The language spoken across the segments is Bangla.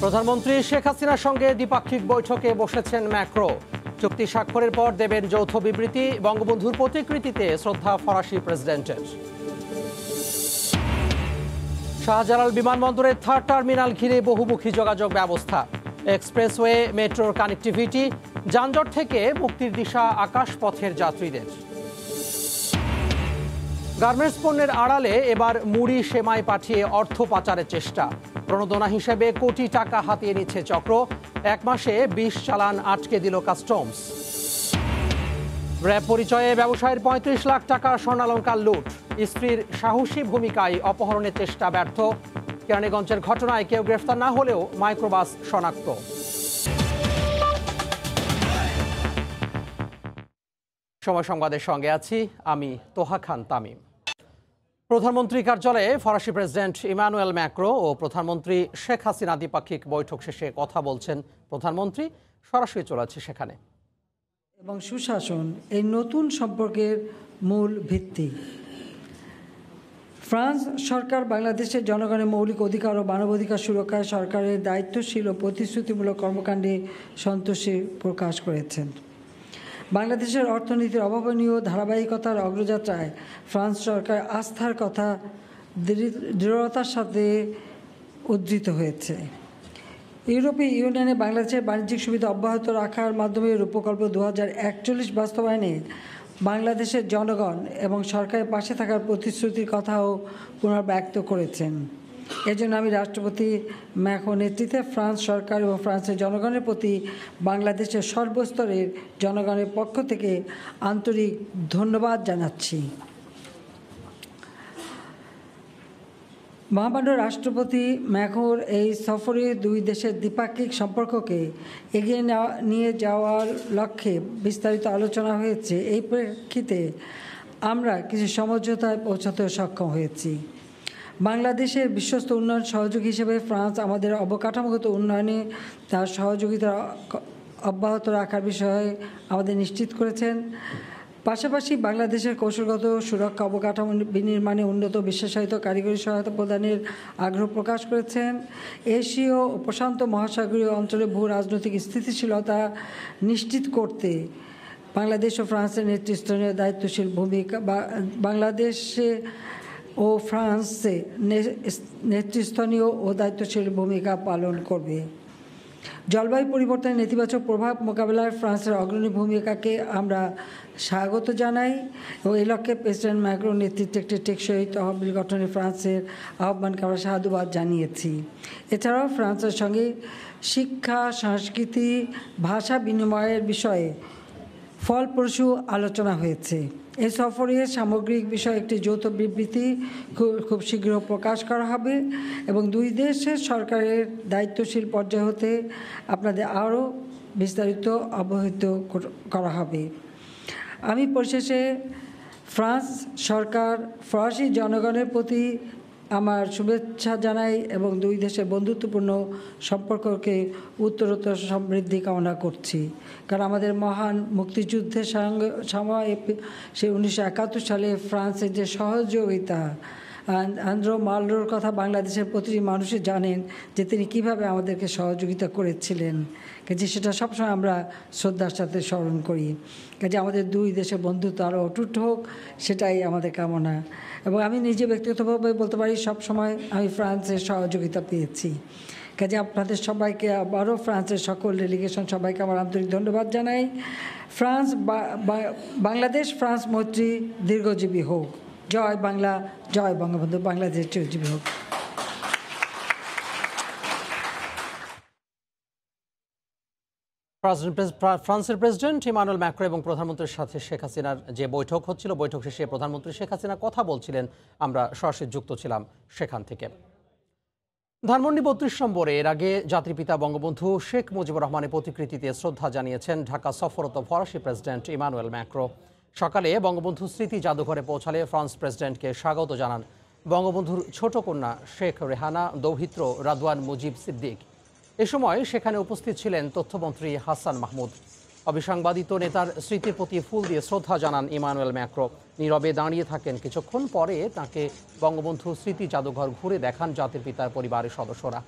প্রধানমন্ত্রী শেখ হাসিনার সঙ্গে দ্বিপাক্ষিক বৈঠকে বসেছেন ম্যাক্রো। চুক্তি স্বাক্ষরের পর দেবেন যৌথ বিবৃতি। বঙ্গবন্ধুর প্রতিকৃতিতে শ্রদ্ধা ফরাসি প্রেসিডেন্টের। শাহজালাল বিমানবন্দরের থার্ড টার্মিনাল ঘিরে বহুমুখী যোগাযোগ ব্যবস্থা। এক্সপ্রেসওয়ে, মেট্রোর কানেক্টিভিটি, যানজট থেকে মুক্তির দিশা আকাশপথের যাত্রীদের। গার্মেন্টস পণ্যের আড়ালে এবার মুড়ি সেমাই পাঠিয়ে অর্থ পাচারের চেষ্টা। প্রণোদনা হিসেবে কোটি টাকা হাতিয়ে নিচ্ছে চক্র। এক মাসে 20 চালান আটকে দিল কাস্টমস। র্যাব পরিচয়ে ব্যবসায়ের 35 লাখ টাকা স্বর্ণালংকার লুট। স্ত্রীর সাহসী ভূমিকায় অপহরণের চেষ্টা ব্যর্থ। কেরানীগঞ্জের ঘটনায় কেউ গ্রেফতার না হলেও মাইক্রোবাস শনাক্ত। সময় সংবাদের সঙ্গে আছি আমি তোহা খান তামিম। প্রধানমন্ত্রী কার্যালয়ে ফরাসি প্রেসিডেন্ট ইমানুয়েল ম্যাক্রো ও প্রধানমন্ত্রী শেখ হাসিনা দ্বিপাক্ষিক বৈঠক শেষে কথা বলছেন প্রধানমন্ত্রী। সরাসরি চলে যাচ্ছে সেখানে। এবং সুশাসন এই নতুন সম্পর্কের মূল ভিত্তি। ফ্রান্স সরকার বাংলাদেশের জনগণের মৌলিক অধিকার ও মানবাধিকার সুরক্ষায় সরকারের দায়িত্বশীল ও প্রতিশ্রুতিমূলক কর্মকাণ্ডে সন্তোষী প্রকাশ করেছেন। বাংলাদেশের অর্থনীতির অভাবনীয় ধারাবাহিকতার অগ্রযাত্রায় ফ্রান্স সরকার আস্থার কথা দৃঢ়তার সাথে উদ্ধৃত হয়েছে। ইউরোপীয় ইউনিয়নে বাংলাদেশের বাণিজ্যিক সুবিধা অব্যাহত রাখার মাধ্যমে রূপকল্প 2041 বাস্তবায়নে বাংলাদেশের জনগণ এবং সরকারের পাশে থাকার প্রতিশ্রুতির কথাও পুনর্ব্যক্ত করেছেন। এজন্য আমি রাষ্ট্রপতি ম্যাক্রোর নেতৃত্বে ফ্রান্স সরকার এবং ফ্রান্সের জনগণের প্রতি বাংলাদেশের সর্বস্তরের জনগণের পক্ষ থেকে আন্তরিক ধন্যবাদ জানাচ্ছি। মহামান্য রাষ্ট্রপতি ম্যাক্রোর এই সফরে দুই দেশের দ্বিপাক্ষিক সম্পর্ককে এগিয়ে নিয়ে যাওয়ার লক্ষ্যে বিস্তারিত আলোচনা হয়েছে। এই প্রেক্ষিতে আমরা কিছু সমঝোতায় পৌঁছাতে সক্ষম হয়েছি। বাংলাদেশের বিশ্বস্ত উন্নয়ন সহযোগী হিসেবে ফ্রান্স আমাদের অবকাঠামোগত উন্নয়নে তার সহযোগিতা অব্যাহত রাখার বিষয়ে আমাদের নিশ্চিত করেছেন। পাশাপাশি বাংলাদেশের কৌশলগত সুরক্ষা অবকাঠামো বিনির্মাণে উন্নত বিশেষায়িত কারিগরি সহায়তা প্রদানের আগ্রহ প্রকাশ করেছেন। এশীয় ও প্রশান্ত মহাসাগরীয় অঞ্চলে ভূ রাজনৈতিক স্থিতিশীলতা নিশ্চিত করতে বাংলাদেশ ও ফ্রান্সের নেতৃস্থানীয় দায়িত্বশীল ভূমিকা বাংলাদেশে ও ফ্রান্সে নেতৃস্থানীয় ও দায়িত্বশীল ভূমিকা পালন করবে। জলবায়ু পরিবর্তনের নেতিবাচক প্রভাব মোকাবেলায় ফ্রান্সের অগ্রণী ভূমিকাকে আমরা স্বাগত জানাই এবং এই লক্ষ্যে প্রেসিডেন্ট ম্যাক্রোর নেতৃত্বে একটি টেকসই তহবিল গঠনে ফ্রান্সের আহ্বানকে আমরা সাধুবাদ জানিয়েছি। এছাড়াও ফ্রান্সের সঙ্গে শিক্ষা, সংস্কৃতি, ভাষা বিনিময়ের বিষয়ে ফলপ্রসূ আলোচনা হয়েছে। এই সফরের সামগ্রিক বিষয়ে একটি যৌথ বিবৃতি খুব শীঘ্র প্রকাশ করা হবে এবং দুই দেশের সরকারের দায়িত্বশীল পর্যায় হতে আপনাদের আরও বিস্তারিত অবহিত করা হবে। আমি পরিশেষে ফ্রান্স সরকার ফরাসি জনগণের প্রতি আমার শুভেচ্ছা জানাই এবং দুই দেশের বন্ধুত্বপূর্ণ সম্পর্ককে উত্তরোত্তর সমৃদ্ধি কামনা করছি। কারণ আমাদের মহান মুক্তিযুদ্ধের সময় সেই 1971 সালে ফ্রান্সের যে সহযোগিতা, আন্দ্রো মালরোর কথা বাংলাদেশের প্রতিটি মানুষই জানেন যে তিনি কিভাবে আমাদেরকে সহযোগিতা করেছিলেন। কাজে সেটা সবসময় আমরা শ্রদ্ধার সাথে স্মরণ করি। কাজে আমাদের দুই দেশের বন্ধুত্ব আরও অটুট হোক, সেটাই আমাদের কামনা। এবং আমি নিজে ব্যক্তিগতভাবে বলতে পারি সবসময় আমি ফ্রান্সের সহযোগিতা পেয়েছি। কাজে আপনাদের সবাইকে আবারও ফ্রান্সের সকল ডেলিগেশন সবাইকে আমার আন্তরিক ধন্যবাদ জানাই। বাংলাদেশ ফ্রান্স মৈত্রী দীর্ঘজীবী হোক। জয় বাংলা, জয় বঙ্গবন্ধু। বাংলাদেশ চিরজীবী হোক। ফ্রান্সের প্রেসিডেন্ট ইমানুয়েল ম্যাক্রো এবং প্রধানমন্ত্রীর সাথে শেখ হাসিনার যে বৈঠক হচ্ছিল, বৈঠক শেষে প্রধানমন্ত্রী শেখ হাসিনা কথা বলছিলেন। আমরা সরাসরি যুক্ত ছিলাম সেখান থেকে। ধানমন্ডি 32 নম্বরে এর আগে জাতির পিতা বঙ্গবন্ধু শেখ মুজিবুর রহমানের প্রতিকৃতিতে শ্রদ্ধা জানিয়েছেন ঢাকা সফররত ফরাসি প্রেসিডেন্ট ইমানুয়েল ম্যাক্রো। সকালে বঙ্গবন্ধু স্মৃতি জাদুঘরে পৌঁছালে ফ্রান্স প্রেসিডেন্টকে স্বাগত জানান বঙ্গবন্ধুর ছোট কন্যা শেখ রেহানা, দৌহিত্র রাদওয়ান মুজিব সিদ্দিক। এ সময় সেখানে উপস্থিত ছিলেন তথ্যমন্ত্রী হাসান মাহমুদ। অবিসংবাদিত নেতার স্মৃতির প্রতি ফুল দিয়ে শ্রদ্ধা জানান ইমানুয়েল ম্যাক্রো। নীরবে দাঁড়িয়ে থাকেন। কিছুক্ষণ পরে তাকে বঙ্গবন্ধু স্মৃতি জাদুঘর ঘুরে দেখান জাতির পিতার পরিবারের সদস্যরা।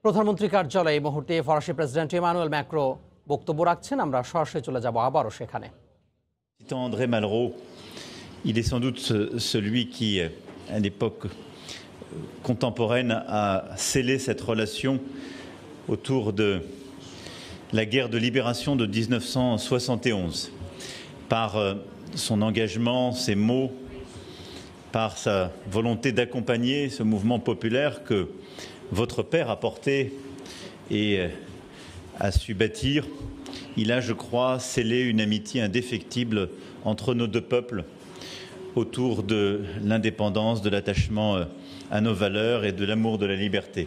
প্রধানমন্ত্রী কার্যালয়ে এই মুহূর্তে ফরাসি প্রেসিডেন্ট ইমানুয়েল ম্যাক্রো বক্তব্য রাখছেন। আমরা সরাসরি চলে যাব আবারও সেখানে। André Malraux, il est sans doute celui qui, à l'époque contemporaine, a scellé cette relation autour de la guerre de libération de 1971, par son engagement, ses mots, par sa volonté d'accompagner ce mouvement populaire que votre père a porté et a su bâtir. Il a, je crois, scellé une amitié indéfectible entre nos deux peuples autour de l'indépendance, de l'attachement à nos valeurs et de l'amour de la liberté.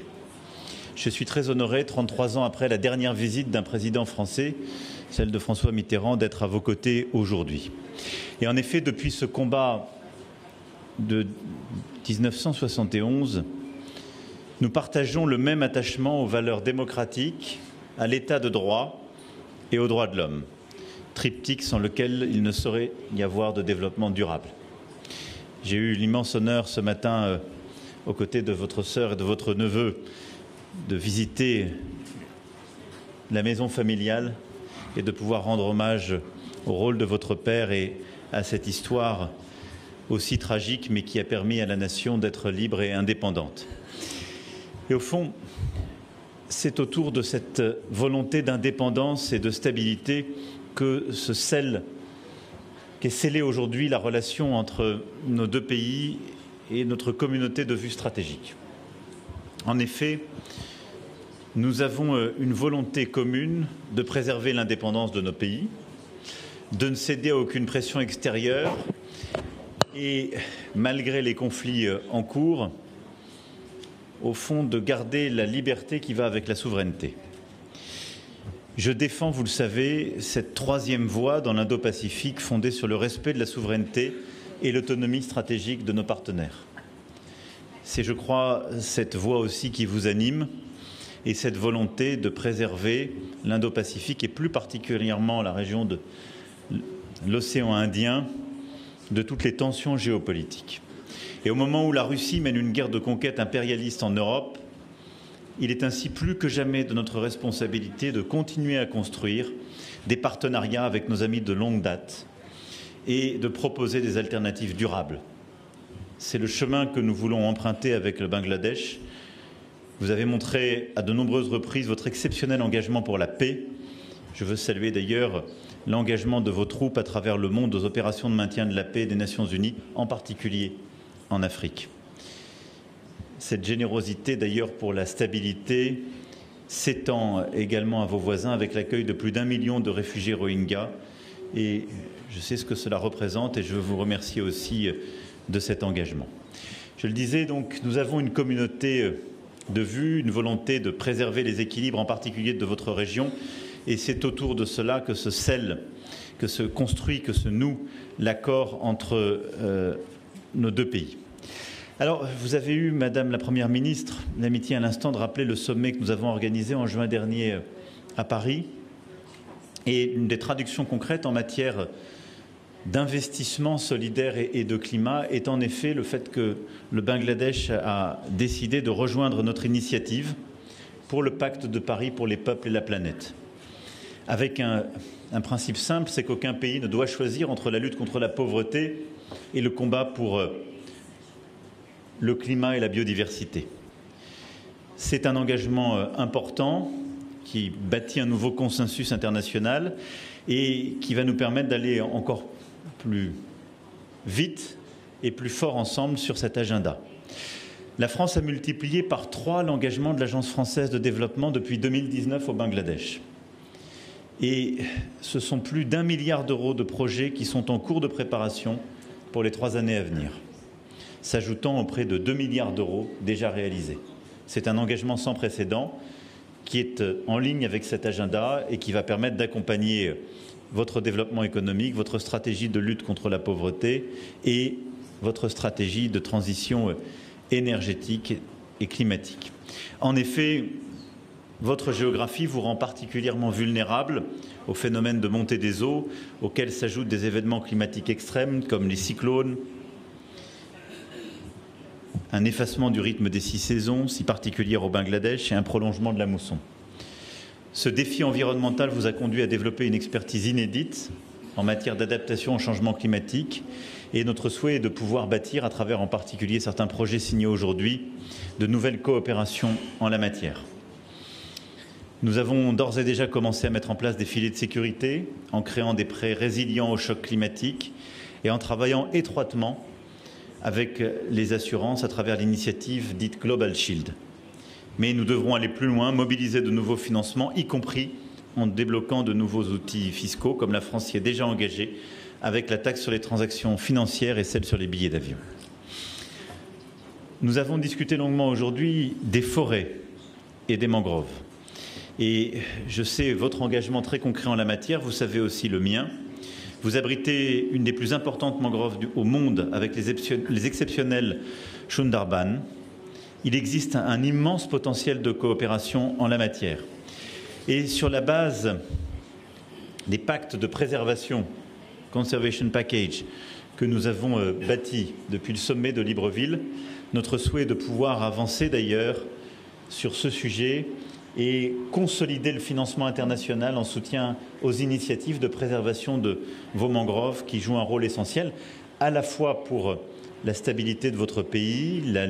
Je suis très honoré, 33 ans après la dernière visite d'un président français, celle de François Mitterrand, d'être à vos côtés aujourd'hui. Et en effet, depuis ce combat de 1971, nous partageons le même attachement aux valeurs démocratiques, à l'état de droit et aux droits de l'homme, triptyque sans lequel il ne saurait y avoir de développement durable. J'ai eu l'immense honneur ce matin, aux côtés de votre sœur et de votre neveu, de visiter la maison familiale et de pouvoir rendre hommage au rôle de votre père et à cette histoire aussi tragique, mais qui a permis à la nation d'être libre et indépendante. Et au fond, c'est autour de cette volonté d'indépendance et de stabilité qu'est scellée aujourd'hui la relation entre nos deux pays et notre communauté de vue stratégique. En effet, nous avons une volonté commune de préserver l'indépendance de nos pays, de ne céder à aucune pression extérieure et, malgré les conflits en cours, au fond, de garder la liberté qui va avec la souveraineté. Je défends, vous le savez, cette troisième voie dans l'Indo-Pacifique fondée sur le respect de la souveraineté et l'autonomie stratégique de nos partenaires. C'est, je crois, cette voie aussi qui vous anime et cette volonté de préserver l'Indo-Pacifique et plus particulièrement la région de l'océan Indien de toutes les tensions géopolitiques. Et au moment où la Russie mène une guerre de conquête impérialiste en Europe, il est ainsi plus que jamais de notre responsabilité de continuer à construire des partenariats avec nos amis de longue date et de proposer des alternatives durables. C'est le chemin que nous voulons emprunter avec le Bangladesh. Vous avez montré à de nombreuses reprises votre exceptionnel engagement pour la paix. Je veux saluer d'ailleurs l'engagement de vos troupes à travers le monde aux opérations de maintien de la paix des Nations Unies, en particulier en Afrique. Cette générosité d'ailleurs pour la stabilité s'étend également à vos voisins avec l'accueil de plus d'1 million de réfugiés Rohingyas et je sais ce que cela représente et je veux vous remercier aussi de cet engagement. Je le disais donc, nous avons une communauté de vue, une volonté de préserver les équilibres en particulier de votre région et c'est autour de cela que se scelle, que se construit, que se noue l'accord entre nos deux pays. Alors, vous avez eu, Madame la Première ministre, l'amitié à l'instant de rappeler le sommet que nous avons organisé en juin dernier à Paris. Et une des traductions concrètes en matière d'investissement solidaire et de climat est en effet le fait que le Bangladesh a décidé de rejoindre notre initiative pour le pacte de Paris pour les peuples et la planète. Avec un principe simple, c'est qu'aucun pays ne doit choisir entre la lutte contre la pauvreté et le combat pour le climat et la biodiversité. C'est un engagement important qui bâtit un nouveau consensus international et qui va nous permettre d'aller encore plus vite et plus fort ensemble sur cet agenda. La France a multiplié par 3 l'engagement de l'Agence française de développement depuis 2019 au Bangladesh. Et ce sont plus d'1 milliard d'euros de projets qui sont en cours de préparation pour les 3 années à venir, s'ajoutant aux près de 2 milliards d'euros déjà réalisés. C'est un engagement sans précédent qui est en ligne avec cet agenda et qui va permettre d'accompagner votre développement économique, votre stratégie de lutte contre la pauvreté et votre stratégie de transition énergétique et climatique. En effet, votre géographie vous rend particulièrement vulnérable aux phénomènes de montée des eaux, auxquels s'ajoutent des événements climatiques extrêmes comme les cyclones, un effacement du rythme des 6 saisons, si particulières au Bangladesh, et un prolongement de la mousson. Ce défi environnemental vous a conduit à développer une expertise inédite en matière d'adaptation au changement climatique, et notre souhait est de pouvoir bâtir, à travers en particulier certains projets signés aujourd'hui, de nouvelles coopérations en la matière. Nous avons d'ores et déjà commencé à mettre en place des filets de sécurité en créant des prêts résilients au choc climatique et en travaillant étroitement avec les assurances à travers l'initiative dite Global Shield. Mais nous devrons aller plus loin, mobiliser de nouveaux financements, y compris en débloquant de nouveaux outils fiscaux, comme la France y est déjà engagée avec la taxe sur les transactions financières et celle sur les billets d'avion. Nous avons discuté longuement aujourd'hui des forêts et des mangroves. Et je sais votre engagement très concret en la matière, vous savez aussi le mien. Vous abritez une des plus importantes mangroves au monde avec les exceptionnels Sundarban. Il existe un immense potentiel de coopération en la matière. Et sur la base des pactes de préservation, Conservation Package, que nous avons bâtis depuis le sommet de Libreville, notre souhait est de pouvoir avancer d'ailleurs sur ce sujet et consolider le financement international en soutien aux initiatives de préservation de vos mangroves qui jouent un rôle essentiel, à la fois pour la stabilité de votre pays, la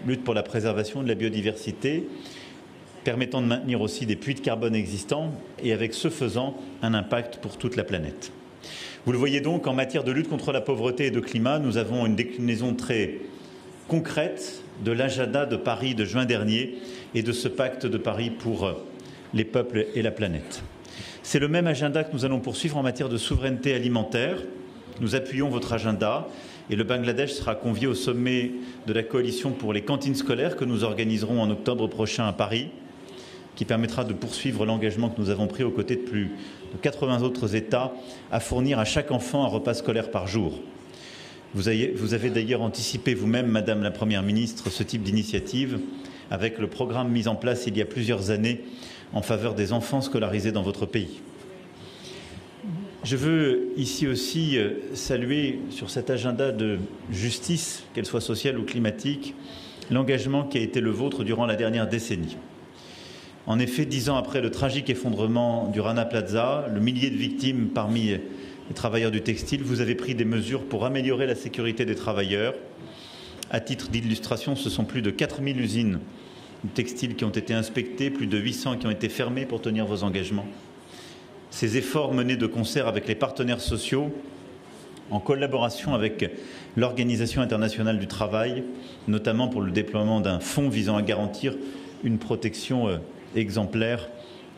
lutte pour la préservation de la biodiversité, permettant de maintenir aussi des puits de carbone existants et avec ce faisant un impact pour toute la planète. Vous le voyez donc, en matière de lutte contre la pauvreté et de climat, nous avons une déclinaison très concrète de l'agenda de Paris de juin dernier et de ce pacte de Paris pour les peuples et la planète. C'est le même agenda que nous allons poursuivre en matière de souveraineté alimentaire. Nous appuyons votre agenda et le Bangladesh sera convié au sommet de la coalition pour les cantines scolaires que nous organiserons en octobre prochain à Paris, qui permettra de poursuivre l'engagement que nous avons pris aux côtés de plus de 80 autres États à fournir à chaque enfant un repas scolaire par jour. Vous avez d'ailleurs anticipé vous-même, Madame la Première ministre, ce type d'initiative avec le programme mis en place il y a plusieurs années en faveur des enfants scolarisés dans votre pays. Je veux ici aussi saluer sur cet agenda de justice, qu'elle soit sociale ou climatique, l'engagement qui a été le vôtre durant la dernière décennie. En effet, 10 ans après le tragique effondrement du Rana Plaza, le millier de victimes parmi les travailleurs du textile, vous avez pris des mesures pour améliorer la sécurité des travailleurs. À titre d'illustration, ce sont plus de 4000 usines textiles qui ont été inspectées, plus de 800 qui ont été fermées pour tenir vos engagements. Ces efforts menés de concert avec les partenaires sociaux, en collaboration avec l'Organisation internationale du travail, notamment pour le déploiement d'un fonds visant à garantir une protection exemplaire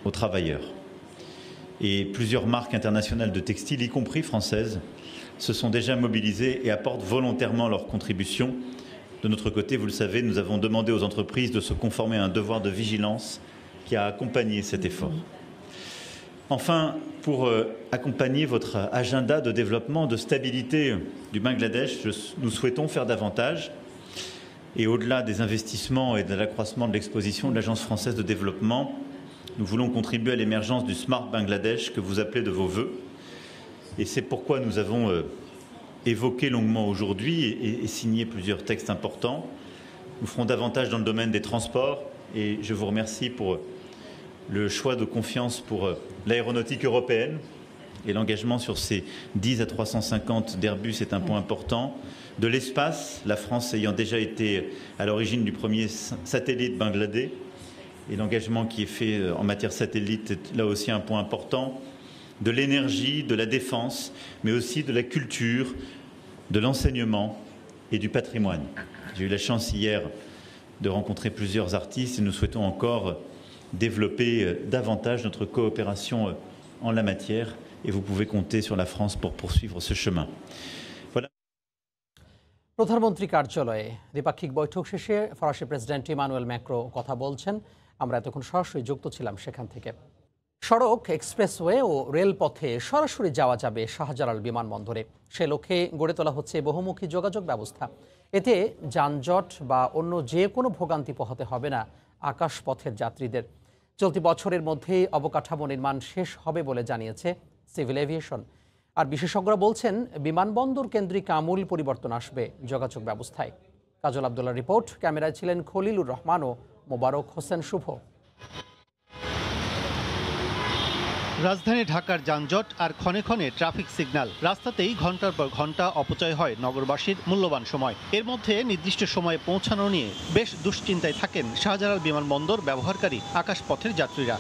aux travailleurs. Et plusieurs marques internationales de textiles, y compris françaises, se sont déjà mobilisées et apportent volontairement leur contribution. De notre côté, vous le savez, nous avons demandé aux entreprises de se conformer à un devoir de vigilance qui a accompagné cet effort. Enfin, pour accompagner votre agenda de développement, de stabilité du Bangladesh, nous souhaitons faire davantage. Et au-delà des investissements et de l'accroissement de l'exposition de l'Agence française de développement, nous voulons contribuer à l'émergence du Smart Bangladesh que vous appelez de vos vœux. Et c'est pourquoi nous avons évoqué longuement aujourd'hui et signé plusieurs textes importants. Nous ferons davantage dans le domaine des transports et je vous remercie pour le choix de confiance pour l'aéronautique européenne et l'engagement sur ces 10 à 350 d'Airbus est un point important. De l'espace, la France ayant déjà été à l'origine du premier satellite Bangladesh et l'engagement qui est fait en matière satellite est là aussi un point important. De l'énergie, de la défense, mais aussi de la culture, de l'enseignement et du patrimoine. J'ai eu la chance hier de rencontrer plusieurs artistes et nous souhaitons encore développer davantage notre coopération en la matière et vous pouvez compter sur la France pour poursuivre ce chemin. Voilà. প্রধানমন্ত্রী কার্যালয়ে দ্বিপাক্ষিক বৈঠক শেষে ফরাসি প্রেসিডেন্ট ইমানুয়েল ম্যাক্রো কথা বলছেন। আমরা এতক্ষণ সরাসরি যুক্ত ছিলাম সেখান থেকে। সড়ক, এক্সপ্রেসওয়ে ও রেলপথে সরাসরি যাওয়া যাবে শাহজালাল বিমানবন্দরে। সে লক্ষ্যে গড়ে তোলা হচ্ছে বহুমুখী যোগাযোগ ব্যবস্থা। এতে যানজট বা অন্য যে কোনো ভোগান্তি পোহাতে হবে না আকাশপথের যাত্রীদের। চলতি বছরের মধ্যেই অবকাঠামো নির্মাণ শেষ হবে বলে জানিয়েছে সিভিল এভিয়েশন। আর বিশেষজ্ঞরা বলছেন বিমানবন্দর কেন্দ্রিক আমূল পরিবর্তন আসবে যোগাযোগ ব্যবস্থায়। কাজল আব্দুল্লাহর রিপোর্ট। ক্যামেরায় ছিলেন খলিলুর রহমান ও মোবারক হোসেন শুভ। রাজধানী ঢাকার যানজট আর ক্ষণে ক্ষণে ট্রাফিক সিগন্যাল, রাস্তাতেই ঘন্টার পর ঘন্টা অপচয় হয় নগরবাসীর মূল্যবান সময়। এর মধ্যে নির্দিষ্ট সময়ে পৌঁছানো নিয়ে বেশ দুশ্চিন্তায় থাকেন শাহজালাল বিমানবন্দর ব্যবহারকারী আকাশপথের যাত্রীরা।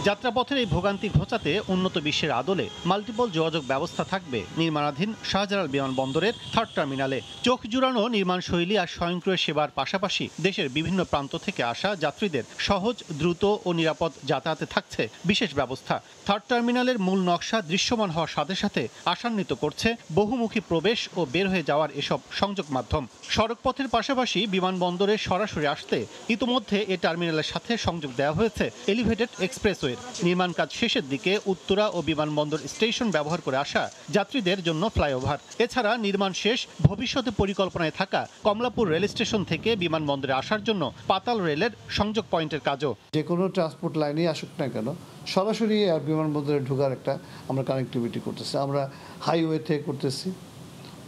যাত্রাপথের এই ভোগান্তি ঘোচাতে উন্নত বিশ্বের আদলে মাল্টিপল যোগাযোগ ব্যবস্থা থাকবে নির্মাণাধীন শাহজালাল বিমানবন্দরের থার্ড টার্মিনালে। চোখ জুড়ানো নির্মাণ শৈলী আর স্বয়ংক্রিয় সেবার পাশাপাশি দেশের বিভিন্ন প্রান্ত থেকে আসা যাত্রীদের সহজ, দ্রুত ও নিরাপদ যাতায়াতে থাকছে বিশেষ ব্যবস্থা। থার্ড টার্মিনালের মূল নকশা দৃশ্যমান হওয়ার সাথে সাথে আশান্বিত করছে বহুমুখী প্রবেশ ও বের হয়ে যাওয়ার এসব সংযোগ মাধ্যম। সড়কপথের পাশাপাশি বিমানবন্দরে সরাসরি আসতে ইতোমধ্যে এই টার্মিনালের সাথে সংযোগ দেওয়া হয়েছে এলিভেটেড এক্সপ্রেসওয়ে। নির্মাণ কাজ শেষের দিকে উত্তরা ও বিমানবন্দর স্টেশন ব্যবহার করে আসা যাত্রীদের জন্য ফ্লাইওভার। এছাড়া নির্মাণ শেষ ভবিষ্যতে পরিকল্পনায় থাকা কমলাপুর রেল স্টেশন থেকে বিমানবন্দরে আসার জন্য পাতাল রেলের সংযোগ পয়েন্টের কাজও। যে কোনো ট্রান্সপোর্ট লাইনে আসুক না কেন, সরাসরি বিমানবন্দরে ঢোকার একটা আমরা কানেক্টিভিটি করতেছি। আমরা হাইওয়ে থেকে করতেছি,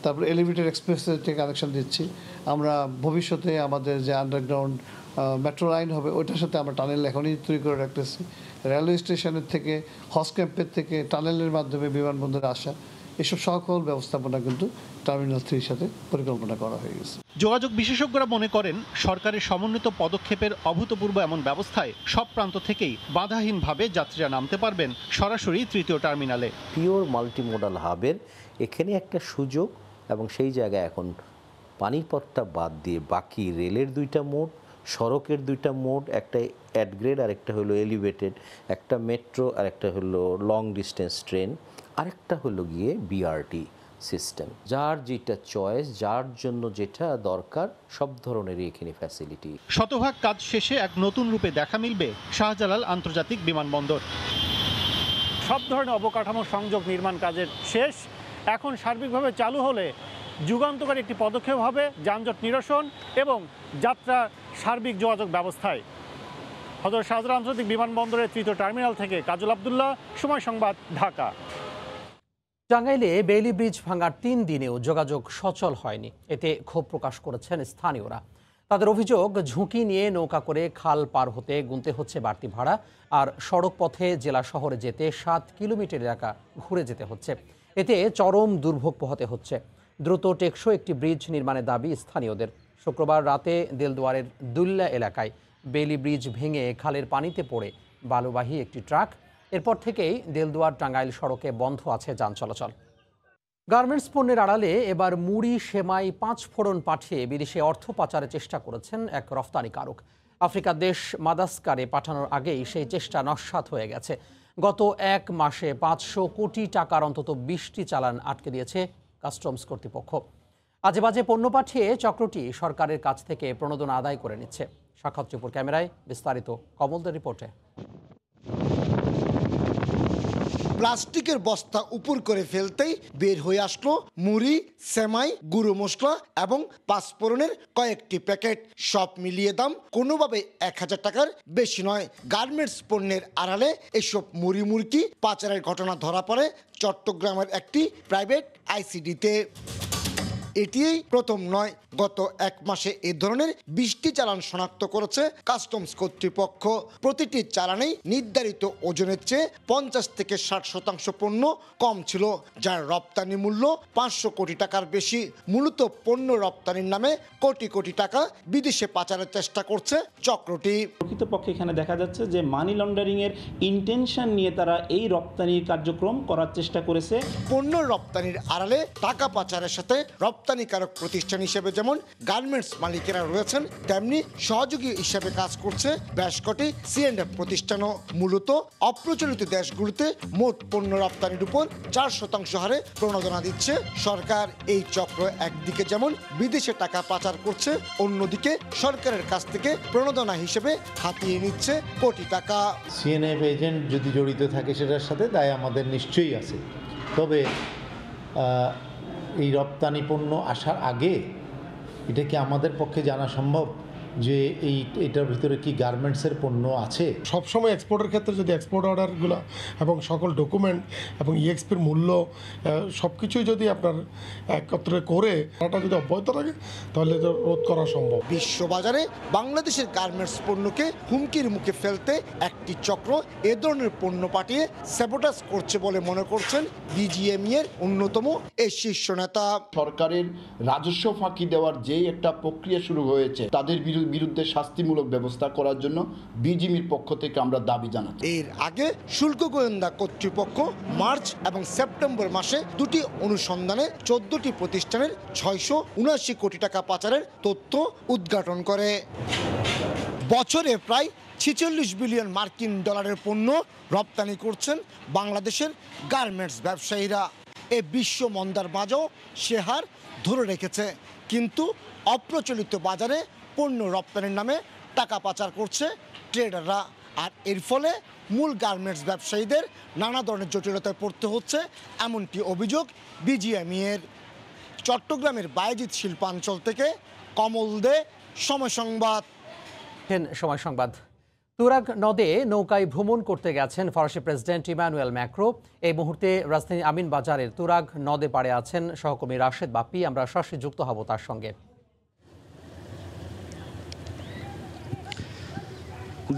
তারপর এলিভেটেড এক্সপ্রেসওয়ে থেকে কানেকশন দিচ্ছি। আমরা ভবিষ্যতে আমাদের যে আন্ডারগ্রাউন্ড মেট্রো লাইন হবে ওইটার সাথে আমরা টানেল এখনই তৈরি করে রাখতেছি। রেলওয়ে স্টেশনের থেকে, হজ ক্যাম্পের থেকে টানেলের মাধ্যমে বিমানবন্দরে আসা, এসব সকল ব্যবস্থাপনা কিন্তু টার্মিনাল 3-র সাথে পরিকল্পনা করা হয়ে গেছে। যোগাযোগ বিশেষজ্ঞরা মনে করেন সরকারের সমন্বিত পদক্ষেপের অভূতপূর্ব এমন ব্যবস্থায় সব প্রান্ত থেকেই বাধাহীনভাবে যাত্রীরা নামতে পারবেন সরাসরি তৃতীয় টার্মিনালে। পিওর মাল্টিমোডাল হাবের এখানে একটা সুযোগ, এবং সেই জায়গায় এখন পানির পথটা বাদ দিয়ে বাকি রেলের 2টা মোড, সড়কের 2টা মোড, একটা অ্যাডগ্রেড আর একটা হলো এলিভেটেড, একটা মেট্রো আর একটা হলো লং ডিস্টেন্স ট্রেন, আরেকটা হলো গিয়ে বিআরটি সিস্টেম। যার যেটা চয়েস, যার জন্য যেটা দরকার, সব ধরনেরই এখানে ফ্যাসিলিটি। শতভাগ কাজ শেষে এক নতুন রূপে দেখা মিলবে শাহজালাল আন্তর্জাতিক বিমানবন্দর। সব ধরনের অবকাঠামো সংযোগ নির্মাণ কাজের শেষ। এখন সার্বিকভাবে চালু হলে যুগান্তকারী একটি পদক্ষেপ হবে যানজট নিরসন এবং যাত্রা সার্বিক যোগাযোগ ব্যবস্থায়। হযরত শাহজালাল আন্তর্জাতিক বিমানবন্দরের তৃতীয় টার্মিনাল থেকে কাজল আব্দুল্লাহ, সময় সংবাদ, ঢাকা। টাঙ্গাইলে বেইলি ব্রিজ ভাঙার 3 দিনেও যোগাযোগ সচল হয়নি। এতে ক্ষোভ প্রকাশ করেছেন স্থানীয়রা। তাদের অভিযোগ, ঝুঁকি নিয়ে নৌকা করে খাল পার হতে গুনতে হচ্ছে বাড়তি ভাড়া, আর সড়ক পথে জেলা শহরে যেতে 7 কিলোমিটার এলাকা ঘুরে যেতে হচ্ছে। এতে চরম দুর্ভোগ পোহাতে হচ্ছে। দ্রুত টেকসই একটি ব্রিজ নির্মাণের দাবি স্থানীয়দের। শুক্রবার রাতে দেলদুয়ারের দুল্লা এলাকায় বেইলি ব্রিজ ভেঙে খালের পানিতে পড়ে বালুবাহী একটি ট্রাক। এরপর থেকেই দেলদুয়ার টাঙ্গাইল সড়কে বন্ধ আছে যান চলাচল। গার্মেন্টস পণ্যের আড়ালে এবার মুড়ি, সেমাই, 5 ফোড়ন পাঠিয়ে বিদেশে অর্থ পাচারের চেষ্টা করেছেন এক রফতানিকারক। আফ্রিকার দেশ মাদাগাস্কারে পাঠানোর আগেই সেই চেষ্টা নস্যাৎ হয়ে গেছে। গত 1 মাসে 500 কোটি টাকার অন্তত 20টি চালান আটকে দিয়েছে কাস্টমস কর্তৃপক্ষ। আজে বাজে পণ্য পাঠিয়ে চক্রটি সরকারের কাছ থেকে প্রণোদনা আদায় করে নিচ্ছে। সাক্ষাৎ রিপোর্ট, ক্যামেরায় বিস্তারিত কমলদের রিপোর্টে। প্লাস্টিকের বস্তা উপর করে ফেলতেই বের হয়ে আসলো মুড়ি, সেমাই, গুঁড়ো মশলা এবং 5 ফোড়নের কয়েকটি প্যাকেট। সব মিলিয়ে দাম কোনোভাবে 1000 টাকার বেশি নয়। গার্মেন্টস পণ্যের আড়ালে এসব মুড়ি মুরগি পাচারের ঘটনা ধরা পড়ে চট্টগ্রামের একটি প্রাইভেট আইসিডিতে। এটিই প্রথম নয়। গত 1 মাসে এ ধরনের 20টি চালান শনাক্ত করেছে কাস্টমস কর্তৃপক্ষ। প্রতিটি চালানেই নির্ধারিত ওজনের চেয়ে 50 থেকে 60% পণ্য কম ছিল, যার রপ্তানি মূল্য 500 কোটি টাকার বেশি। মূলত পণ্য রপ্তানির নামে কোটি কোটি টাকা বিদেশে পাচারের চেষ্টা করছে চক্রটি। প্রকৃতপক্ষে এখানে দেখা যাচ্ছে যে মানি লন্ডারিং এর ইন্টেনশন নিয়ে তারা এই রপ্তানির কার্যক্রম করার চেষ্টা করেছে। পণ্য রপ্তানির আড়ালে টাকা পাচারের সাথে রপ্তানিকারক প্রতিষ্ঠান হিসেবে যেমন গার্মেন্টস মালিকেরা রয়েছেন, তেমনি সহযোগী হিসেবে কাজ করছে বেশ কটি C&F প্রতিষ্ঠানও। মূলত অপ্রচলিত দেশগুলোতে মোট পণ্য রপ্তানির উপর 4% হারে প্রণোদনা দিচ্ছে সরকার। এই চক্র একদিকে যেমন বিদেশে টাকা পাচার করছে, অন্যদিকে সরকারের কাছ থেকে প্রণোদনা হিসেবে হাতিয়ে নিচ্ছে কোটি টাকা। C&F এজেন্ট যদি জড়িত থাকে সেটার সাথে দায় আমাদের নিশ্চয়ই আছে। তবে এই রপ্তানি পণ্য আসার আগে এটা কি আমাদের পক্ষে জানা সম্ভব যে এটার ভিতরে কি গার্মেন্টসের পণ্য আছে। সবসময় এক্সপোর্টের ক্ষেত্রে যদি এক্সপোর্ট অর্ডারগুলো এবং সকল ডকুমেন্ট এবং ইএক্সপির মূল্য সব কিছুই যদি আপনার একত্রে করে এটা যদি অব্যাহত থাকে তাহলে তো রোধ করা সম্ভব। বিশ্ববাজারে বাংলাদেশের গার্মেন্টস পণ্যকে হুমকির মুখে ফেলতে একটি চক্র এ ধরনের পণ্য পাঠিয়ে স্যাবোটাজ করছে বলে মনে করছেন বিজিএমই এর অন্যতম এই শীর্ষ নেতা। সরকারের রাজস্ব ফাঁকি দেওয়ার যেই একটা প্রক্রিয়া শুরু হয়েছে তাদের বিরুদ্ধে শাস্তিমূলক ব্যবস্থা করার জন্য বিজিএমইর পক্ষ থেকে আমরা দাবি জানাচ্ছি। এর আগে শুল্ক গোয়েন্দা কর্তৃপক্ষ মার্চ এবং সেপ্টেম্বর মাসে দুটি অনুসন্ধানে 14টি প্রতিষ্ঠানের 679 কোটি টাকা পাচারের তথ্য উদ্ঘাটন করে। বছরে প্রায় 46 বিলিয়ন মার্কিন ডলারের পণ্য রপ্তানি করছেন বাংলাদেশের গার্মেন্টস ব্যবসায়ীরা। এ বিশ্ব মন্দার মাঝেও সে হার ধরে রেখেছে, কিন্তু অপ্রচলিত বাজারে পণ্য রপ্তানির নামে টাকা পাচার করছে ট্রেডাররা। আর এর ফলে মূল গার্মেন্টস ব্যবসায়ীদের নানা ধরনের জটিলতায় পড়তে হচ্ছে, এমনটি অভিযোগ বিজিএমই এর। চট্টগ্রামের বায়েজিদ শিল্পাঞ্চল থেকে কমল দে, সময় সংবাদ। সময় সংবাদ। তুরাগ নদে নৌকায় ভ্রমণ করতে গেছেন ফরাসি প্রেসিডেন্ট ইমানুয়েল ম্যাক্রো। এই মুহূর্তে রাজধানী আমিন বাজারের তুরাগ নদে পাড়ে আছেন সহকর্মী রাশেদ বাপ্পি। আমরা সরাসরি যুক্ত হব তার সঙ্গে।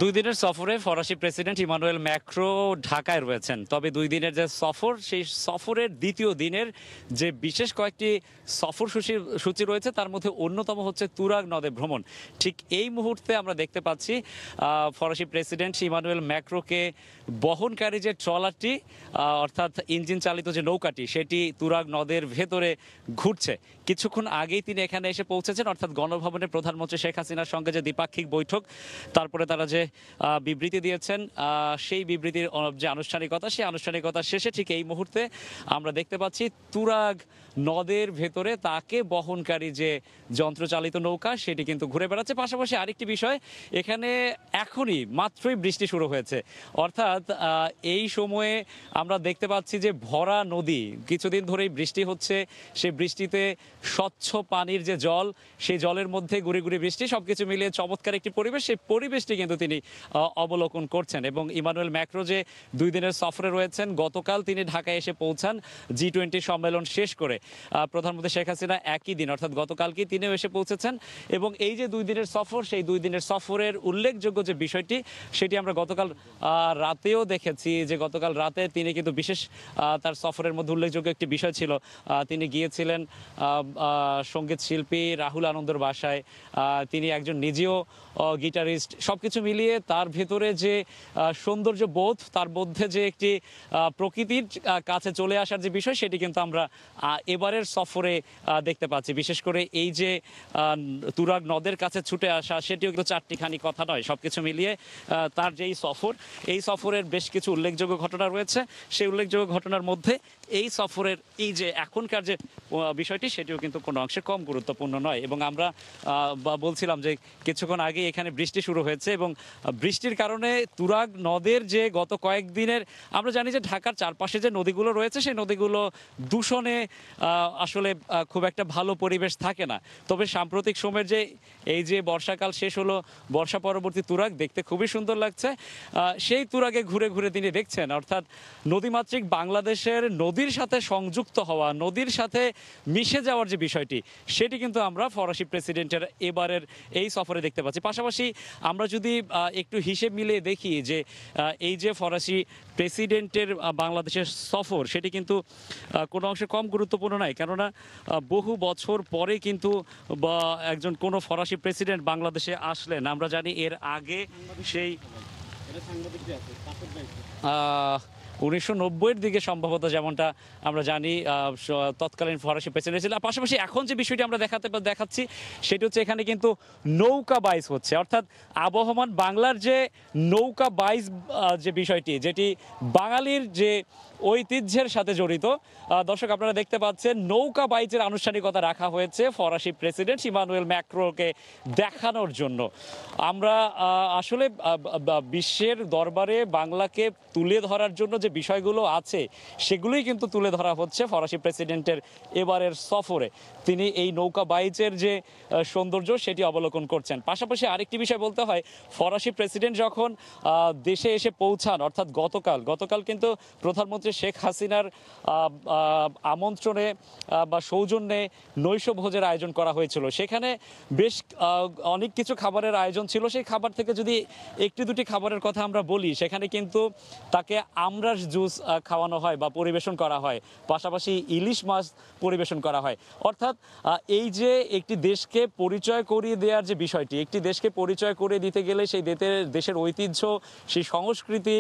2 দিনের সফরে ফরাসি প্রেসিডেন্ট ইমানুয়েল ম্যাক্রো ঢাকায় রয়েছেন। তবে 2 দিনের যে সফর, সেই সফরের দ্বিতীয় দিনের যে বিশেষ কয়েকটি সফর সূচি রয়েছে তার মধ্যে অন্যতম হচ্ছে তুরাগ নদে ভ্রমণ। ঠিক এই মুহূর্তে আমরা দেখতে পাচ্ছি ফরাসি প্রেসিডেন্ট ইমানুয়েল ম্যাক্রোকে বহনকারী যে ট্রলারটি অর্থাৎ ইঞ্জিন চালিত যে নৌকাটি সেটি তুরাগ নদের ভেতরে ঘুরছে। কিছুক্ষণ আগেই তিনি এখানে এসে পৌঁছেছেন, অর্থাৎ গণভবনে প্রধানমন্ত্রী শেখ হাসিনার সঙ্গে যে দ্বিপাক্ষিক বৈঠক, তারপরে তারা যে বিবৃতি দিয়েছেন সেই বিবৃতির যে আনুষ্ঠানিকতা, সেই আনুষ্ঠানিকতা শেষে ঠিক এই মুহূর্তে আমরা দেখতে পাচ্ছি তুরাগ নদের ভেতরে তাকে বহনকারী যে যন্ত্রচালিত নৌকা সেটি কিন্তু ঘুরে বেড়াচ্ছে। পাশাপাশি আরেকটি বিষয়, এখানে এখনই মাত্রই বৃষ্টি শুরু হয়েছে, অর্থাৎ এই সময়ে আমরা দেখতে পাচ্ছি যে ভরা নদী, কিছুদিন ধরেই বৃষ্টি হচ্ছে, সেই বৃষ্টিতে স্বচ্ছ পানির যে জল, সেই জলের মধ্যে গুড়ি গুড়ি বৃষ্টি, সবকিছু মিলিয়ে চমৎকার একটি পরিবেশ। সেই পরিবেশটি কিন্তু তিনি অবলোকন করছেন। এবং ইমানুয়েল ম্যাক্রো যে 2 দিনের সফরে রয়েছেন, গতকাল তিনি ঢাকায় এসে পৌঁছান G20 সম্মেলন শেষ করে। প্রধানমন্ত্রী শেখ হাসিনা একই দিন অর্থাৎ গতকালকে তিনিও এসে পৌঁছেছেন। এবং এই যে 2 দিনের সফর, সেই 2 দিনের সফরের উল্লেখযোগ্য যে বিষয়টি সেটি আমরা গতকাল রাতেও দেখেছি, যে গতকাল রাতে তিনি কিন্তু বিশেষ তার সফরের মধ্যে উল্লেখযোগ্য একটি বিষয় ছিল, তিনি গিয়েছিলেন সঙ্গীত শিল্পী রাহুল আনন্দর বাসায়। তিনি একজন নিজেও গিটারিস্ট, সবকিছু মিলিয়ে তার ভেতরে যে সৌন্দর্য বোধ, তার মধ্যে যে একটি প্রকৃতির কাছে চলে আসার যে বিষয়, সেটি কিন্তু আমরা এবারের সফরে দেখতে পাচ্ছি। বিশেষ করে এই যে তুরাগ নদের কাছে ছুটে আসা, সেটিও কিন্তু চারটিখানি কথা নয়। সবকিছু মিলিয়ে তার যেই সফর, এই সফরের বেশ কিছু উল্লেখযোগ্য ঘটনা রয়েছে। সেই উল্লেখযোগ্য ঘটনার মধ্যে এই সফরের এই যে এখনকার যে বিষয়টি, সেটিও কিন্তু কোনো অংশে কম গুরুত্বপূর্ণ নয়। এবং আমরা বলছিলাম যে কিছুক্ষণ আগে এখানে বৃষ্টি শুরু হয়েছে এবং বৃষ্টির কারণে তুরাগ নদের যে গত কয়েকদিনের, আমরা জানি যে ঢাকার চারপাশে যে নদীগুলো রয়েছে সেই নদীগুলো দূষণে আসলে খুব একটা ভালো পরিবেশ থাকে না। তবে সাম্প্রতিক সময়ের যে এই যে বর্ষাকাল শেষ হলো, বর্ষা পরবর্তী তুরাগ দেখতে খুবই সুন্দর লাগছে। সেই তুরাগে ঘুরে ঘুরে তিনি দেখছেন, অর্থাৎ নদীমাতৃক বাংলাদেশের নদীর সাথে সংযুক্ত হওয়া, নদীর সাথে মিশে যাওয়ার যে বিষয়টি, সেটি কিন্তু আমরা ফরাসি প্রেসিডেন্টের এবারের এই সফরে দেখতে পাচ্ছি। পাশাপাশি আমরা যদি একটু হিসেব মিলিয়ে দেখি যে এই যে ফরাসি প্রেসিডেন্টের বাংলাদেশের সফর, সেটি কিন্তু কোনো অংশে কম গুরুত্বপূর্ণ নয়। কেননা বহু বছর পরে কিন্তু একজন কোনো ফরাসি প্রেসিডেন্ট বাংলাদেশে আসলেন। আমরা জানি এর আগে সেই 1990-এর দিকে সম্ভবত, যেমনটা আমরা জানি, তৎকালীন ফরাসি প্রেসিডেন্ট ছিল। পাশাপাশি এখন যে বিষয়টি আমরা দেখাচ্ছি সেটি হচ্ছে এখানে কিন্তু নৌকা বাইচ হচ্ছে, অর্থাৎ আবহমান বাংলার যে নৌকা বাইচ যে বিষয়টি, যেটি বাঙালির যে ঐতিহ্যের সাথে জড়িত। দর্শক, আপনারা দেখতে পাচ্ছেন নৌকা বাইচের আনুষ্ঠানিকতা রাখা হয়েছে ফরাসি প্রেসিডেন্ট ইমানুয়েল ম্যাক্রোকে দেখানোর জন্য। আমরা আসলে বিশ্বের দরবারে বাংলাকে তুলে ধরার জন্য যে যে বিষয়গুলো আছে সেগুলোই কিন্তু তুলে ধরা হচ্ছে ফরাসি প্রেসিডেন্টের এবারের সফরে। তিনি এই নৌকা বাইচের যে সৌন্দর্য সেটি অবলোকন করছেন। পাশাপাশি আরেকটি বিষয় বলতে হয়, ফরাসি প্রেসিডেন্ট যখন দেশে এসে পৌঁছান, অর্থাৎ গতকাল কিন্তু প্রধানমন্ত্রী শেখ হাসিনার আমন্ত্রণে বা সৌজন্যে নৈশ ভোজের আয়োজন করা হয়েছিল। সেখানে বেশ অনেক কিছু খাবারের আয়োজন ছিল। সেই খাবার থেকে যদি একটি দুটি খাবারের কথা আমরা বলি, সেখানে কিন্তু তাকে আমরাস জুস খাওয়ানো হয় বা পরিবেশন করা হয়, পাশাপাশি ইলিশ মাছ পরিবেশন করা হয়। অর্থাৎ এই যে একটি দেশকে পরিচয় করিয়ে দেওয়ার যে বিষয়টি, একটি দেশকে পরিচয় করিয়ে দিতে গেলে সেই দেশের ঐতিহ্য, সেই সংস্কৃতি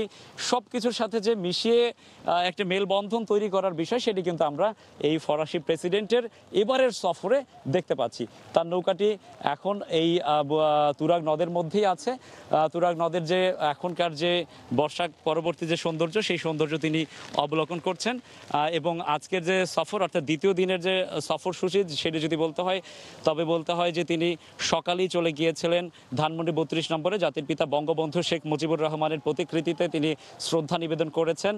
সব কিছুর সাথে যে মিশিয়ে একটা মেলবন্ধন তৈরি করার বিষয়, সেটি কিন্তু আমরা এই ফরাসি প্রেসিডেন্টের এবারের সফরে দেখতে পাচ্ছি। তার নৌকাটি এখন এই তুরাগ নদের মধ্যেই আছে। তুরাগ নদের যে এখনকার যে বর্ষা পরবর্তী যে সৌন্দর্য, সেই সৌন্দর্য তিনি অবলোকন করছেন। এবং আজকের যে সফর, অর্থাৎ দ্বিতীয় দিনের যে সফরসূচি, সেটি যদি বলতে হয় তবে বলতে হয় যে তিনি সকালেই চলে গিয়েছিলেন ধানমন্ডি 32 নম্বরে জাতির পিতা বঙ্গবন্ধু শেখ মুজিবুর রহমানের প্রতিকৃতিতে তিনি শ্রদ্ধা নিবেদন করেছেন।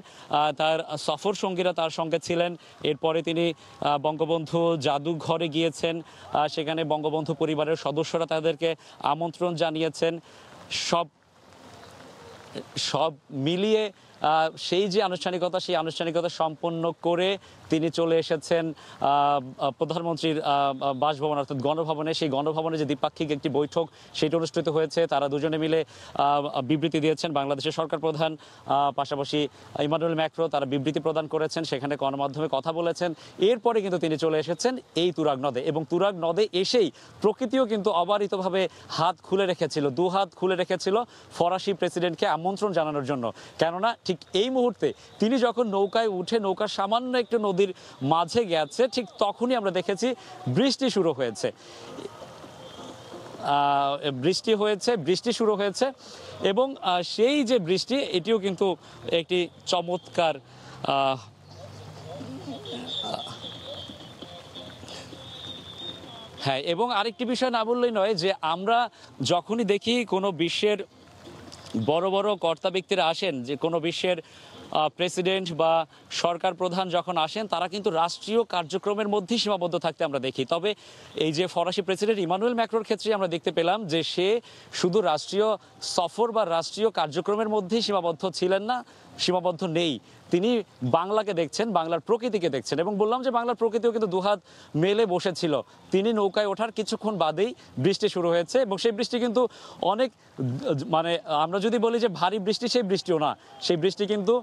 তার সফর সঙ্গীরা তার সঙ্গে ছিলেন। এরপরে তিনি বঙ্গবন্ধু জাদুঘরে গিয়েছেন, সেখানে বঙ্গবন্ধু পরিবারের সদস্যরা তাদেরকে আমন্ত্রণ জানিয়েছেন। সব মিলিয়ে সেই যে আনুষ্ঠানিকতা, সেই আনুষ্ঠানিকতা সম্পন্ন করে তিনি চলে এসেছেন প্রধানমন্ত্রীর বাসভবন অর্থাৎ গণভবনে। সেই গণভবনে যে দ্বিপাক্ষিক একটি বৈঠক সেটি অনুষ্ঠিত হয়েছে। তারা দুজনে মিলে বিবৃতি দিয়েছেন। বাংলাদেশের সরকার প্রধান, পাশাপাশি ইমানুয়েল ম্যাক্রো, তারা বিবৃতি প্রদান করেছেন, সেখানে গণমাধ্যমে কথা বলেছেন। এরপরে কিন্তু তিনি চলে এসেছেন এই তুরাগ নদে, এবং তুরাগ নদে এসেই প্রকৃতিও কিন্তু অবারিতভাবে হাত খুলে রেখেছিল, দু হাত খুলে রেখেছিল ফরাসি প্রেসিডেন্টকে আমন্ত্রণ জানানোর জন্য। কেননা ঠিক এই মুহূর্তে তিনি যখন নৌকায় উঠে নৌকার সামান্য একটু নদীর মাঝে গেছে, ঠিক তখনই আমরা দেখেছি বৃষ্টি শুরু হয়েছে। বৃষ্টি শুরু হয়েছে এবং সেই যে বৃষ্টি, এটিও কিন্তু একটি চমৎকার হ্যাঁ। এবং আরেকটি বিষয় না বললেই নয় যে আমরা যখনই দেখি কোনো বিশ্বের বড় বড় কর্তা ব্যক্তিরা আসেন, যে কোনো বিশ্বের প্রেসিডেন্ট বা সরকার প্রধান যখন আসেন, তারা কিন্তু রাষ্ট্রীয় কার্যক্রমের মধ্যেই সীমাবদ্ধ থাকতে আমরা দেখি। তবে এই যে ফরাসি প্রেসিডেন্ট ইমানুয়েল ম্যাক্রোর ক্ষেত্রে আমরা দেখতে পেলাম যে সে শুধু রাষ্ট্রীয় সফর বা রাষ্ট্রীয় কার্যক্রমের মধ্যেই সীমাবদ্ধ নেই। তিনি বাংলাকে দেখছেন, বাংলার প্রকৃতিকে দেখছেন। এবং বললাম যে বাংলার প্রকৃতিও কিন্তু দুহাত মেলে বসেছিল। তিনি নৌকায় ওঠার কিছুক্ষণ বাদেই বৃষ্টি শুরু হয়েছে, এবং সেই বৃষ্টি কিন্তু অনেক, মানে আমরা যদি বলি যে ভারী বৃষ্টি, সেই বৃষ্টিও না। সেই বৃষ্টি কিন্তু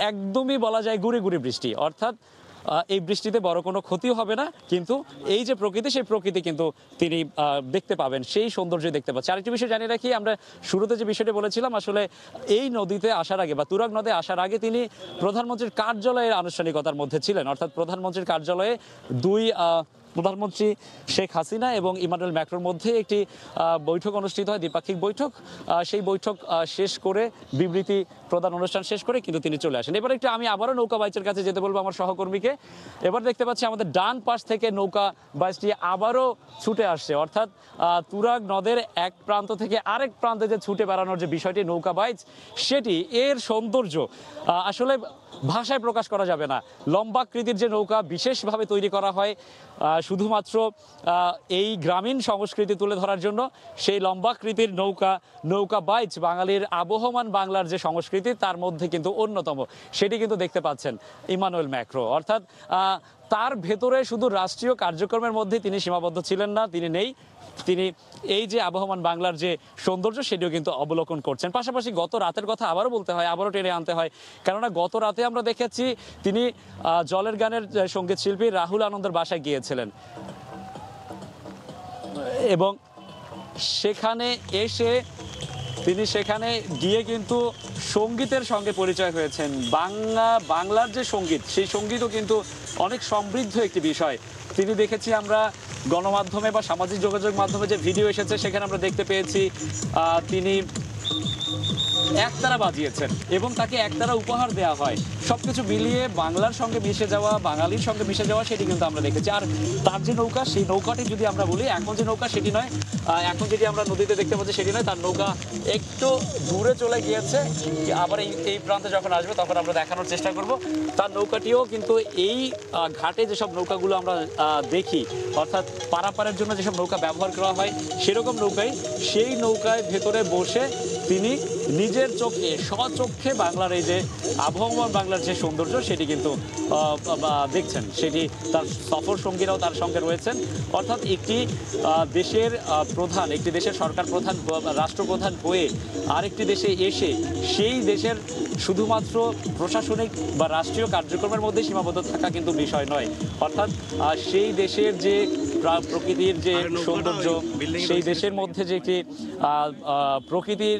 একদমই বলা যায় গুড়ি গুড়ি বৃষ্টি। অর্থাৎ এই বৃষ্টিতে বড় কোনো ক্ষতিও হবে না, কিন্তু এই যে প্রকৃতি, সেই প্রকৃতি কিন্তু তিনি দেখতে পাবেন, সেই সৌন্দর্য দেখতে পাচ্ছেন। আরেকটি বিষয় জানিয়ে রাখি, আমরা শুরুতে যে বিষয়টি বলেছিলাম, আসলে এই নদীতে আসার আগে বা তুরাগ নদে আসার আগে তিনি প্রধানমন্ত্রীর কার্যালয়ের আনুষ্ঠানিকতার মধ্যে ছিলেন। অর্থাৎ প্রধানমন্ত্রীর কার্যালয়ে প্রধানমন্ত্রী শেখ হাসিনা এবং ইমানুয়েল ম্যাক্রোর মধ্যে একটি বৈঠক অনুষ্ঠিত হয়, দ্বিপাক্ষিক বৈঠক। সেই বৈঠক শেষ করে, বিবৃতি প্রদান অনুষ্ঠান শেষ করে কিন্তু তিনি চলে আসেন। এবার আমি আবারও নৌকা বাইচের কাছে যেতে বলবো আমার সহকর্মীকে। এবার দেখতে পাচ্ছি আমাদের ডান পাশ থেকে নৌকা বাইচটি আবারও ছুটে আসছে। অর্থাৎ তুরাগ নদের এক প্রান্ত থেকে আরেক প্রান্তে যে ছুটে বেড়ানোর যে বিষয়টি নৌকা বাইচ, সেটি এর সৌন্দর্য আসলে ভাষায় প্রকাশ করা যাবে না। লম্বাকৃতির যে নৌকা বিশেষভাবে তৈরি করা হয় শুধুমাত্র এই গ্রামীণ সংস্কৃতি তুলে ধরার জন্য, সেই লম্বাকৃতির নৌকা বাইচ বাঙালির আবহমান বাংলার যে সংস্কৃতি, তার মধ্যে কিন্তু অন্যতম। সেটি কিন্তু দেখতে পাচ্ছেন ইমানুয়েল ম্যাক্রো। অর্থাৎ তার ভেতরে শুধু রাষ্ট্রীয় কার্যক্রমের মধ্যে তিনি সীমাবদ্ধ ছিলেন না, তিনি এই যে আবহমান বাংলার যে সৌন্দর্য, সেটিও কিন্তু অবলোকন করছেন। পাশাপাশি গত রাতের কথা আবারও টেনে আনতে হয়, কেননা গত রাতে আমরা দেখেছি তিনি জলের গানের সঙ্গীত শিল্পী রাহুল আনন্দের বাসায় গিয়েছিলেন, এবং সেখানে গিয়ে কিন্তু সঙ্গীতের সঙ্গে পরিচয় হয়েছেন। বাংলার যে সঙ্গীত, সেই সঙ্গীতও কিন্তু অনেক সমৃদ্ধ একটি বিষয়। তিনি দেখেছি আমরা গণমাধ্যমে বা সামাজিক যোগাযোগ মাধ্যমে যে ভিডিও এসেছে, সেখানে আমরা দেখতে পেয়েছি তিনি একতারা বাজিয়েছেন এবং তাকে একতারা উপহার দেওয়া হয়। সবকিছু মিলিয়ে বাংলার সঙ্গে মিশে যাওয়া, বাঙালির সঙ্গে মিশে যাওয়া, সেটি কিন্তু আমরা দেখেছি। আর তার যে নৌকা, সেই নৌকাটি যদি আমরা বলি, এখন যে নৌকা সেটি নয়, এখন যেটি আমরা নদীতে দেখতে পাচ্ছি সেটি নয়, তার নৌকা একটু দূরে চলে গিয়েছে। আবার এই প্রান্তে যখন আসবে তখন আমরা দেখানোর চেষ্টা করব। তার নৌকাটিও কিন্তু এই ঘাটে যেসব নৌকাগুলো আমরা দেখি, অর্থাৎ পারাপারের জন্য যেসব নৌকা ব্যবহার করা হয় সেরকম নৌকাই, সেই নৌকায় ভেতরে বসে তিনি নিজের চোখে স্বচক্ষে বাংলার এই যে আবহমান বাংলার যে সৌন্দর্য সেটি কিন্তু দেখছেন। সেটি তার সফর সঙ্গীরাও তার সঙ্গে রয়েছেন। অর্থাৎ একটি দেশের প্রধান, একটি দেশের সরকার প্রধান, রাষ্ট্রপ্রধান হয়ে আরেকটি দেশে এসে সেই দেশের শুধুমাত্র প্রশাসনিক বা রাষ্ট্রীয় কার্যক্রমের মধ্যে সীমাবদ্ধ থাকা কিন্তু বিষয় নয়। অর্থাৎ সেই দেশের যে প্রকৃতির যে সৌন্দর্য, সেই দেশের মধ্যে যে একটি প্রকৃতির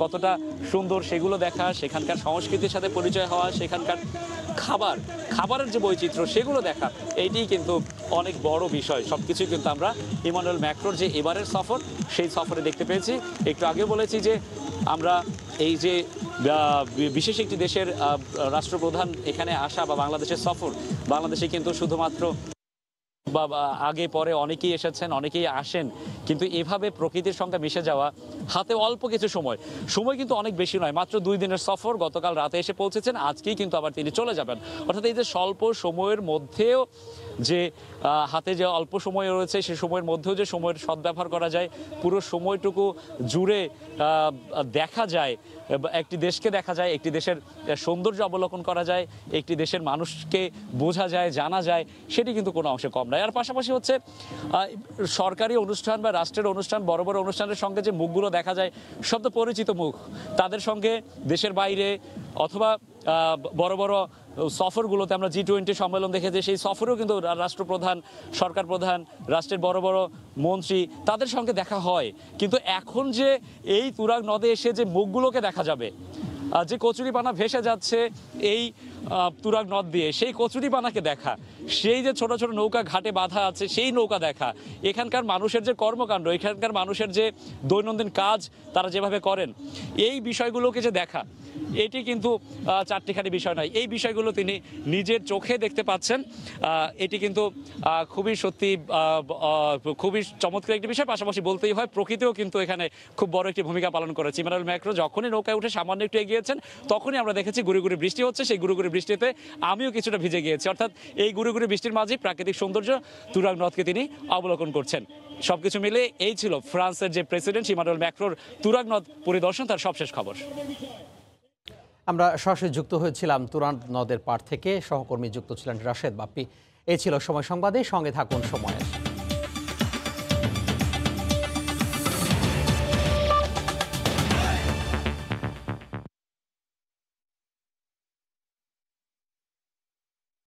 কতটা সুন্দর সেগুলো দেখা, সেখানকার সংস্কৃতির সাথে পরিচয় হওয়া, সেখানকার খাবারের যে বৈচিত্র্য সেগুলো দেখা, এইটিই কিন্তু অনেক বড় বিষয়। সব কিছুই কিন্তু আমরা ইমানুয়েল ম্যাক্রোর যে এবারের সফর, সেই সফরে দেখতে পেয়েছি। একটু আগে বলেছি যে আমরা এই যে বিশেষ একটি দেশের রাষ্ট্রপ্রধান এখানে আসা বা বাংলাদেশের সফর, বাংলাদেশে কিন্তু শুধুমাত্র বা আগে পরে অনেকেই এসেছেন, অনেকেই আসেন, কিন্তু এভাবে প্রকৃতির সঙ্গে মিশে যাওয়া, হাতে অল্প কিছু সময় কিন্তু অনেক বেশি নয়, মাত্র 2 দিনের সফর। গতকাল রাতে এসে পৌঁছেছেন, আজকেই কিন্তু আবার তিনি চলে যাবেন। অর্থাৎ এই যে স্বল্প সময়ের মধ্যেও যে হাতে যে অল্প সময় রয়েছে, সেই সময়ের মধ্যেও যে সময়ের সদ্ব্যবহার করা যায়, পুরো সময়টুকু জুড়ে দেখা যায়, একটি দেশকে দেখা যায়, একটি দেশের সৌন্দর্য অবলোকন করা যায়, একটি দেশের মানুষকে বোঝা যায়, জানা যায়, সেটি কিন্তু কোনো অংশে কম নয়। আর পাশাপাশি হচ্ছে সরকারি অনুষ্ঠান বা রাষ্ট্রের অনুষ্ঠান, বড় বড় অনুষ্ঠানের সঙ্গে যে মুখগুলো দেখা যায়, সব তো পরিচিত মুখ। তাদের সঙ্গে দেশের বাইরে অথবা বড় বড় সফরগুলোতে আমরা G20 সম্মেলন দেখেছি, সেই সফরেও কিন্তু রাষ্ট্রপ্রধান, সরকার প্রধান, রাষ্ট্রের বড় বড় মন্ত্রী, তাদের সঙ্গে দেখা হয়। কিন্তু এখন যে এই তুরাগ নদে এসে যে মুখগুলোকে দেখা যাবে, যে কচুরিপানা ভেসে যাচ্ছে এই তুরাগ নদ দিয়ে, সেই কচুরিপানাকে দেখা, সেই যে ছোট ছোট নৌকা ঘাটে বাঁধা আছে সেই নৌকা দেখা, এখানকার মানুষের যে কর্মকাণ্ড, এখানকার মানুষের যে দৈনন্দিন কাজ তারা যেভাবে করেন, এই বিষয়গুলোকে যে দেখা, এটি কিন্তু চারটিখানি বিষয় নয়। এই বিষয়গুলো তিনি নিজের চোখে দেখতে পাচ্ছেন। এটি কিন্তু খুবই সত্যি খুবই চমৎকার একটি বিষয়। পাশাপাশি বলতেই হয় প্রকৃতিও কিন্তু এখানে খুব বড় একটি ভূমিকা পালন করেছে। ইমানুয়েল ম্যাক্রো যখনই নৌকায় উঠে সামান্য একটু এগিয়েছেন, তখনই আমরা দেখেছি গুড়ি গুড়ি বৃষ্টি হচ্ছে। সেই গুড়ি গুড়ি বৃষ্টিতে আমিও কিছুটা ভিজে গিয়েছি। অর্থাৎ এই গুড়ি গুড়ি বৃষ্টির মাঝে প্রাকৃতিক সৌন্দর্য তুরাগ নদকে তিনি অবলোকন করছেন। সবকিছু মিলে এই ছিল ফ্রান্সের যে প্রেসিডেন্ট ইমানুয়েল ম্যাক্রোর তুরাগ নদ পরিদর্শন, তার সবশেষ খবর। আমরা সরাসরি যুক্ত হয়েছিলাম তুরাগ নদের পাড় থেকে, সহকর্মী যুক্ত ছিলেন রাশেদ বাপ্পি। এই ছিল সময় সংবাদে, সঙ্গে থাকুন সময়ের।